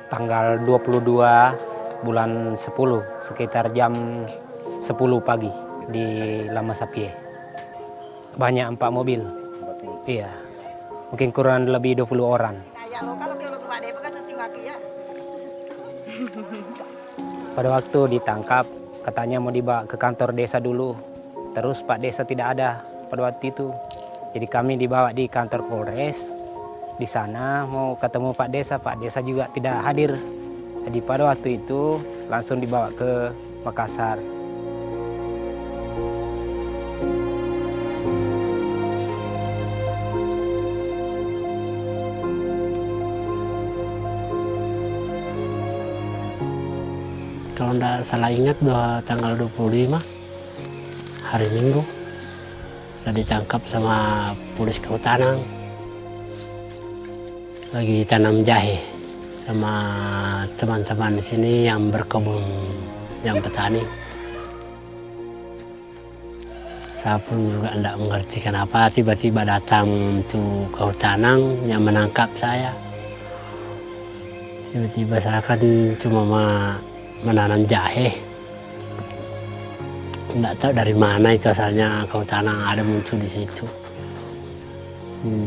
tanggal 22 bulan 10 sekitar jam 10 pagi di Lama Sapie. Banyak 4 mobil. Iya. Mungkin kurang lebih 20 orang. Pada waktu ditangkap katanya mau dibawa ke kantor desa dulu. Terus Pak Desa tidak ada pada waktu itu. Jadi kami dibawa di kantor Polres. Di sana mau ketemu Pak Desa juga tidak hadir. Jadi pada waktu itu langsung dibawa ke Makassar. Kalau tidak salah ingat tanggal 25 hari Minggu saya ditangkap sama polisi kehutanan lagi tanam jahe sama teman-teman di sini yang berkebun, yang petani. Saya pun juga tidak mengerti kenapa tiba-tiba datang tuh kehutanan yang menangkap saya. Tiba-tiba saya kan cuma menanam jahe. Tidak tahu dari mana itu asalnya kehutanan ada muncul di situ.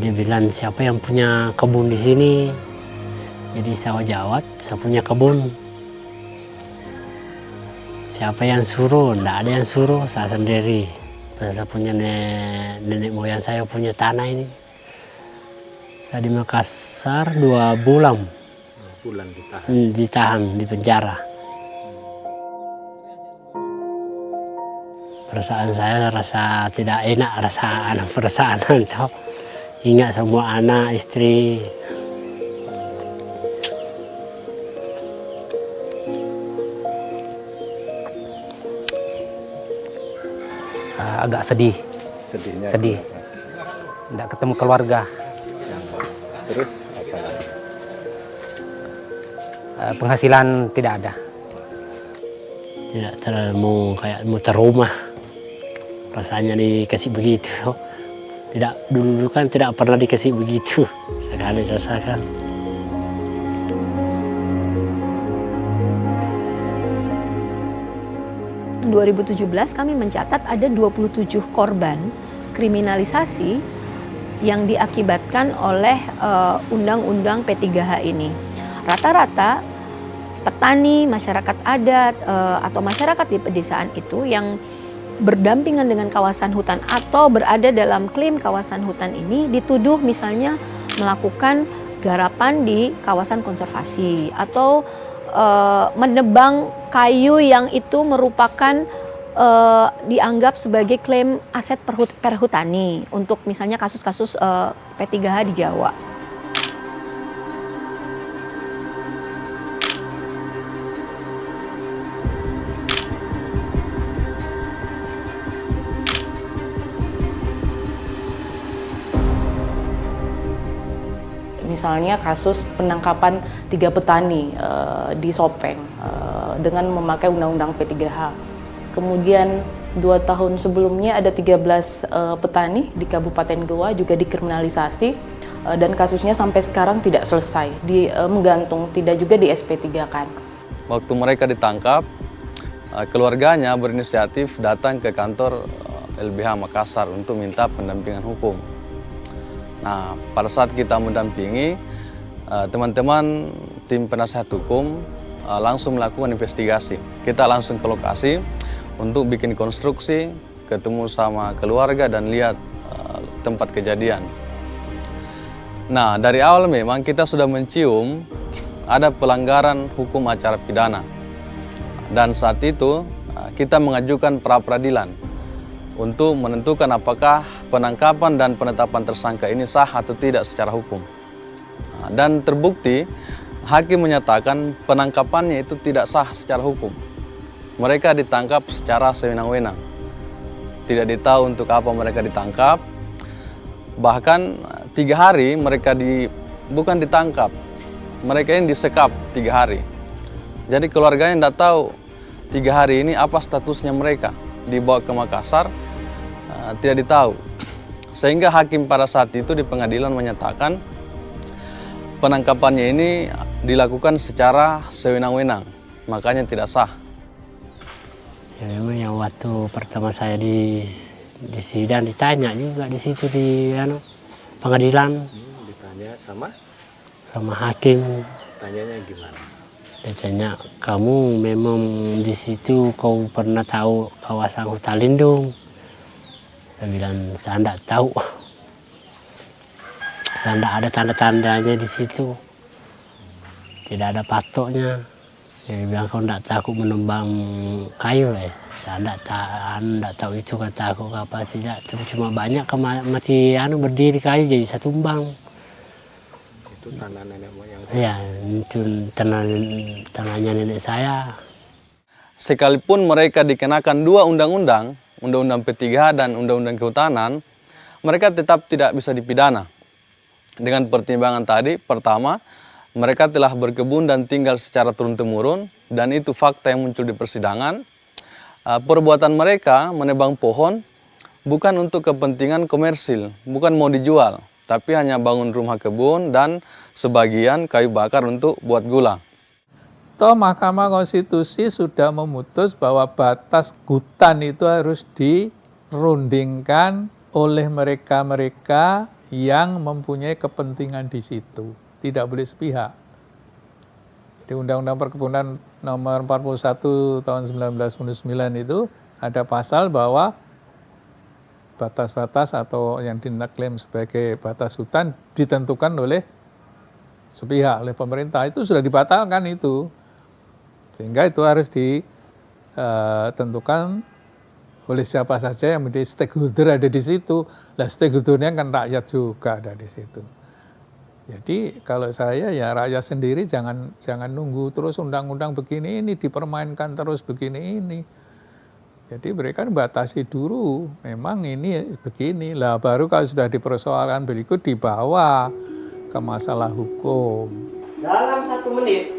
Dia bilang siapa yang punya kebun di sini. Jadi saya jawab saya punya kebun. Siapa yang suruh? Tidak ada yang suruh, saya sendiri. Saya punya nenek moyang saya punya tanah ini. Saya di Makassar 2 bulan. 2 bulan ditahan. Ditahan di penjara. Perasaan saya rasa tidak enak, perasaan itu. Ingat semua anak, istri. Agak sedih. Sedihnya Sedih. Tidak ketemu keluarga. Terus apa lagi? Penghasilan tidak ada. Tidak terlalu kayak muter rumah. Rasanya dikasih begitu. Tidak, dulu kan tidak pernah dikasih begitu. Sekali rasakan. Tahun 2017 kami mencatat ada 27 korban kriminalisasi yang diakibatkan oleh Undang-Undang P3H ini. Rata-rata petani, masyarakat adat, atau masyarakat di pedesaan itu yang berdampingan dengan kawasan hutan atau berada dalam klaim kawasan hutan ini dituduh misalnya melakukan garapan di kawasan konservasi atau menebang kayu yang itu merupakan dianggap sebagai klaim aset perhutani untuk misalnya kasus-kasus P3H di Jawa. Misalnya kasus penangkapan 3 petani di Sopeng dengan memakai Undang-Undang P3H. Kemudian 2 tahun sebelumnya ada 13 petani di Kabupaten Goa juga dikriminalisasi dan kasusnya sampai sekarang tidak selesai, menggantung, tidak juga di SP3-kan. Waktu mereka ditangkap, keluarganya berinisiatif datang ke kantor LBH Makassar untuk minta pendampingan hukum. Nah, pada saat kita mendampingi, teman-teman tim penasihat hukum langsung melakukan investigasi. Kita langsung ke lokasi untuk bikin konstruksi, ketemu sama keluarga dan lihat tempat kejadian. Nah, dari awal memang kita sudah mencium ada pelanggaran hukum acara pidana. Dan saat itu kita mengajukan pra-peradilan untuk menentukan apakah penangkapan dan penetapan tersangka ini sah atau tidak secara hukum. Dan terbukti, hakim menyatakan penangkapannya itu tidak sah secara hukum. Mereka ditangkap secara sewenang-wenang. Tidak ditahu untuk apa mereka ditangkap. Bahkan 3 hari mereka bukan ditangkap, mereka ini disekap 3 hari. Jadi keluarganya tidak tahu 3 hari ini apa statusnya mereka. Dibawa ke Makassar, tidak ditahu. Sehingga hakim pada saat itu di pengadilan menyatakan penangkapannya ini dilakukan secara sewenang-wenang, makanya tidak sah. Ya memang yang waktu pertama saya di sidang ditanya juga di situ di pengadilan Ditanya sama hakim. tanyanya gimana? Dia tanya, kamu memang di situ kau pernah tahu kawasan hutan lindung? Saya bilang, saya tidak tahu. Saya tidak ada tanda-tandanya di situ. Tidak ada patoknya. Dia bilang, kau tidak takut menembang kayu ya? Saya tidak tahu itu kata aku apa tidak. Tapi cuma banyak mati berdiri kayu jadi saya tumbang. Itu tanah nenek moyang. Ya, itu tanahnya nenek saya. Sekalipun mereka dikenakan dua undang-undang, Undang-Undang P3H dan Undang-Undang Kehutanan, mereka tetap tidak bisa dipidana. Dengan pertimbangan tadi, pertama, mereka telah berkebun dan tinggal secara turun-temurun, dan itu fakta yang muncul di persidangan. Perbuatan mereka menebang pohon bukan untuk kepentingan komersil, bukan mau dijual, tapi hanya bangun rumah kebun dan sebagian kayu bakar untuk buat gula. Toh Mahkamah Konstitusi sudah memutus bahwa batas hutan itu harus dirundingkan oleh mereka-mereka yang mempunyai kepentingan di situ. Tidak boleh sepihak. Di Undang-Undang Perkebunan nomor 41 tahun 1999 itu ada pasal bahwa batas-batas atau yang diklaim sebagai batas hutan ditentukan oleh sepihak, oleh pemerintah. Itu sudah dibatalkan itu. Sehingga itu harus ditentukan oleh siapa saja yang menjadi stakeholder ada di situ. Lah stakeholdernya kan rakyat juga ada di situ. Jadi kalau saya ya rakyat sendiri jangan nunggu terus undang-undang begini ini dipermainkan terus begini ini. Jadi mereka batasi dulu, memang ini begini lah, baru kalau sudah dipersoalkan berikut dibawa ke masalah hukum. Dalam 1 menit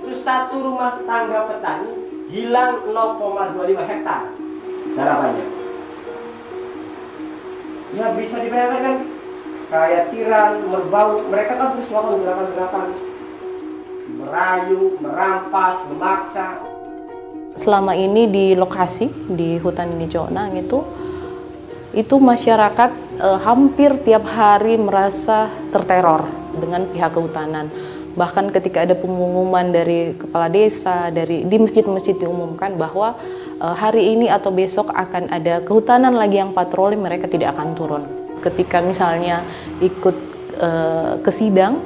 itu satu rumah tangga petani hilang 0,25 hektar garapannya. Ya bisa dibayangkan kan, kayak tiran, merbau, mereka kan terus melakukan gerakan-gerakan merayu, merampas, memaksa. Selama ini di lokasi di hutan ini Conang itu masyarakat hampir tiap hari merasa terteror dengan pihak kehutanan. Bahkan ketika ada pengumuman dari kepala desa, di masjid-masjid diumumkan bahwa hari ini atau besok akan ada kehutanan lagi yang patroli, mereka tidak akan turun. Ketika misalnya ikut ke sidang,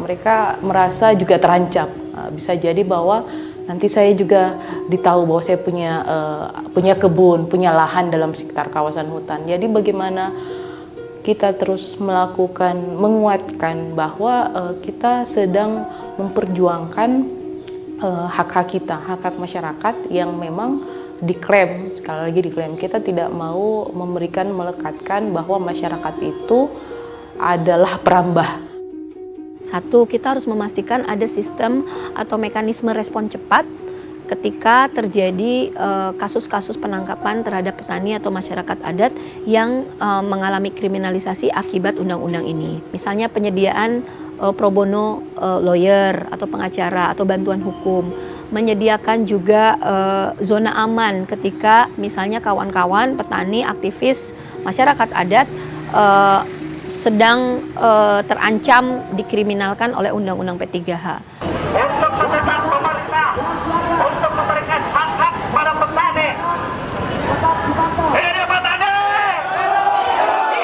mereka merasa juga terancam. Bisa jadi bahwa nanti saya juga ditahu bahwa saya punya kebun, punya lahan dalam sekitar kawasan hutan. Jadi bagaimana kita terus menguatkan bahwa kita sedang memperjuangkan hak-hak kita, hak-hak masyarakat yang memang diklaim, sekali lagi diklaim. Kita tidak mau melekatkan bahwa masyarakat itu adalah perambah. Satu, kita harus memastikan ada sistem atau mekanisme respon cepat ketika terjadi kasus-kasus penangkapan terhadap petani atau masyarakat adat yang mengalami kriminalisasi akibat undang-undang ini. Misalnya penyediaan pro bono lawyer atau pengacara atau bantuan hukum, menyediakan juga zona aman ketika misalnya kawan-kawan petani, aktivis, masyarakat adat sedang terancam dikriminalkan oleh Undang-Undang P3H. Untuk menekan pemerintah, untuk memberikan hak-hak pada petani. Ini petani!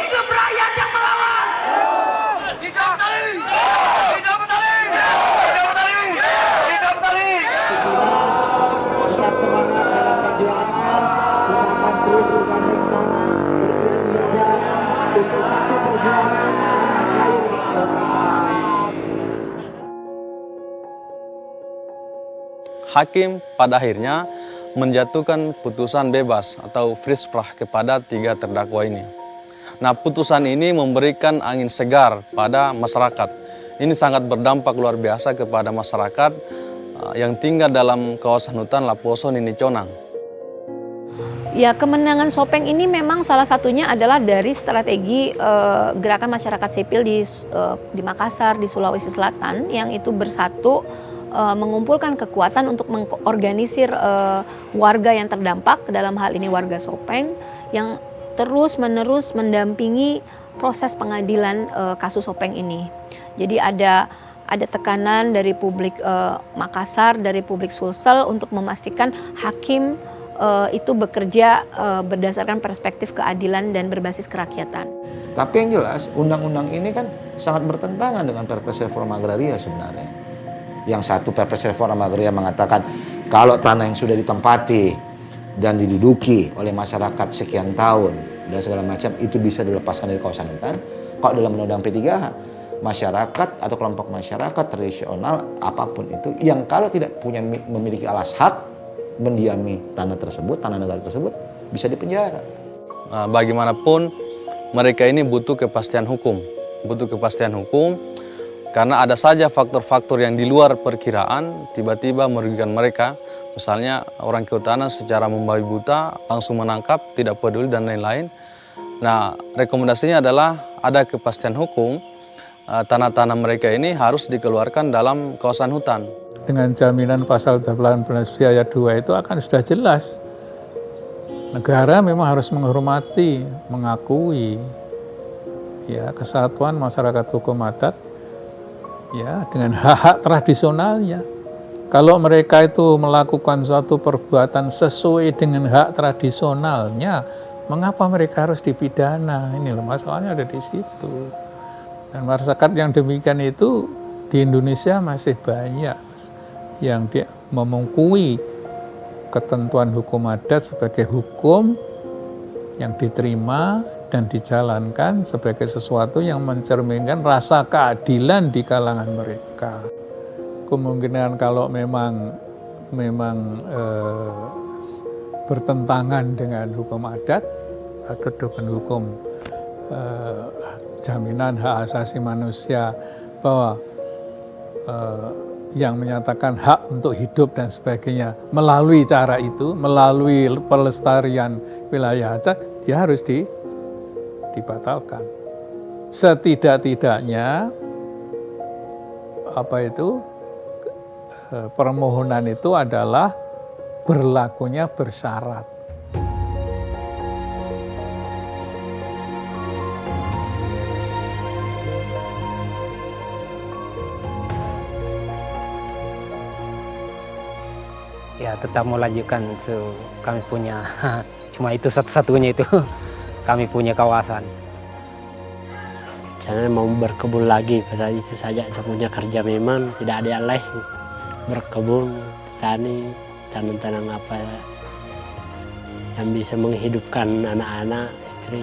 Hidup rakyat yang melawan! Hidup petani! Hidup petani! Hidup petani! Hidup petani! Tetap semangat dalam perjuangan, kita akan terus bergandeng tangan, bekerja untuk satu perjuangan tanah air. Hakim pada akhirnya menjatuhkan putusan bebas atau frisprach kepada 3 terdakwa ini. Nah, putusan ini memberikan angin segar pada masyarakat. Ini sangat berdampak luar biasa kepada masyarakat yang tinggal dalam kawasan hutan Laposo Nini Conang. Ya, kemenangan Sopeng ini memang salah satunya adalah dari strategi gerakan masyarakat sipil di Makassar, di Sulawesi Selatan, yang itu bersatu mengumpulkan kekuatan untuk mengorganisir warga yang terdampak, dalam hal ini warga Sopeng, yang terus-menerus mendampingi proses pengadilan kasus Sopeng ini. Jadi ada tekanan dari publik Makassar, dari publik Sulsel untuk memastikan hakim itu bekerja berdasarkan perspektif keadilan dan berbasis kerakyatan. Tapi yang jelas, undang-undang ini kan sangat bertentangan dengan Perpres Reforma Agraria sebenarnya. Yang satu Perpres Reforma Agraria mengatakan kalau tanah yang sudah ditempati dan diduduki oleh masyarakat sekian tahun dan segala macam itu bisa dilepaskan dari kawasan hutan. Kalau dalam Undang-Undang P3H, masyarakat atau kelompok masyarakat tradisional apapun itu yang kalau tidak memiliki alas hak mendiami tanah tersebut, tanah negara tersebut, bisa dipenjara. Nah, bagaimanapun mereka ini butuh kepastian hukum. Karena ada saja faktor-faktor yang di luar perkiraan tiba-tiba merugikan mereka. Misalnya orang kehutanan secara membabi buta langsung menangkap, tidak peduli dan lain-lain. Nah, rekomendasinya adalah ada kepastian hukum, tanah-tanah mereka ini harus dikeluarkan dalam kawasan hutan. Dengan jaminan pasal 18 ayat 2 itu akan sudah jelas. Negara memang harus menghormati, mengakui ya kesatuan masyarakat hukum adat ya dengan hak-hak tradisionalnya. Kalau mereka itu melakukan suatu perbuatan sesuai dengan hak tradisionalnya, mengapa mereka harus dipidana? Ini loh masalahnya ada di situ. Dan masyarakat yang demikian itu di Indonesia masih banyak yang dia memungkui ketentuan hukum adat sebagai hukum yang diterima dan dijalankan sebagai sesuatu yang mencerminkan rasa keadilan di kalangan mereka. Kemungkinan kalau memang bertentangan dengan hukum adat atau dengan hukum jaminan hak asasi manusia bahwa yang menyatakan hak untuk hidup dan sebagainya melalui cara itu, melalui pelestarian wilayah adat, dia harus dibatalkan. Setidak-tidaknya permohonan itu adalah berlakunya bersyarat. Ya tetap mau lanjutkan, kami punya cuma itu satu-satunya itu kami punya kawasan. Jangan mau berkebun lagi, padahal itu saja semuanya kerja memang tidak ada yang lain. Berkebun, tani, tanam-tanam apa yang bisa menghidupkan anak-anak, istri.